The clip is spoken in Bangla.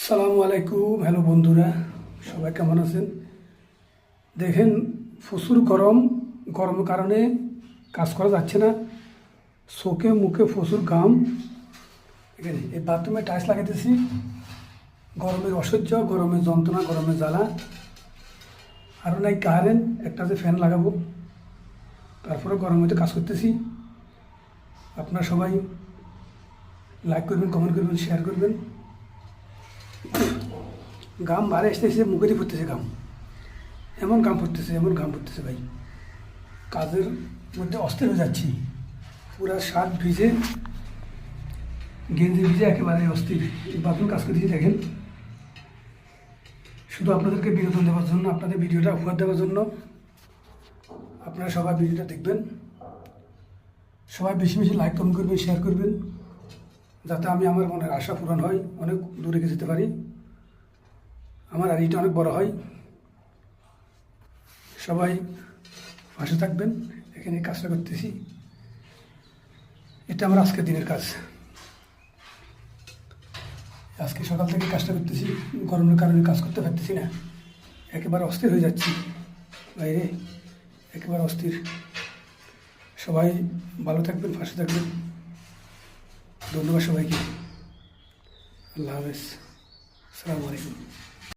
সালামু আলাইকুম। হ্যালো বন্ধুরা, সবাই কেমন আছেন? দেখেন, প্রচুর গরমের কারণে কাজ করা যাচ্ছে না। চোখে মুখে প্রচুর ঘাম। এখানে এই বাথরুমে টাইলস লাগাইতেছি। গরমের অসহ্য, গরমের যন্ত্রণা, গরমের জ্বালা। আরও নাই কারেন্ট, একটা যে ফ্যান লাগাবো, তারপরে গরমের মধ্যে কাজ করতেছি। আপনারা সবাই লাইক করবেন, কমেন্ট করবেন, শেয়ার করবেন। ঘাম বাড়ে আসতেছে, মুখে দিয়ে পড়তেছে ঘাম। এমন ঘাম পড়তেছে ভাই, কাজের মধ্যে অস্থির হয়ে যাচ্ছি। পুরা শার্ট ভিজে, গেঞ্জি ভিজে, একেবারে অস্থির। বাথরুম কাজ করতেছি দেখেন, শুধু আপনাদেরকে বিনোদন দেওয়ার জন্য, আপনাদের ভিডিওটা উপহার দেওয়ার জন্য। আপনারা সবাই ভিডিওটা দেখবেন, সবাই বেশি বেশি লাইক কমেন্ট করবেন, শেয়ার করবেন, যাতে আমি আমার মনের আশা পূরণ হয়, অনেক দূরে যেতে পারি, আমার আইডিটা অনেক বড় হয়। সবাই পাশে থাকবেন। এখানে কাজটা করতেছি, এটা আমার আজকের দিনের কাজ। আজকে সকাল থেকে কাজটা করতেছি, গরমের কারণে কাজ করতে পারতেছি না, একেবারে অস্থির হয়ে যাচ্ছি বাইরে, একেবারে অস্থির। সবাই ভালো থাকবেন, পাশে থাকবেন। ধন্যবাদ সবাইকে। আল্লাহ হাফেজ, আসসালামু আলাইকুম।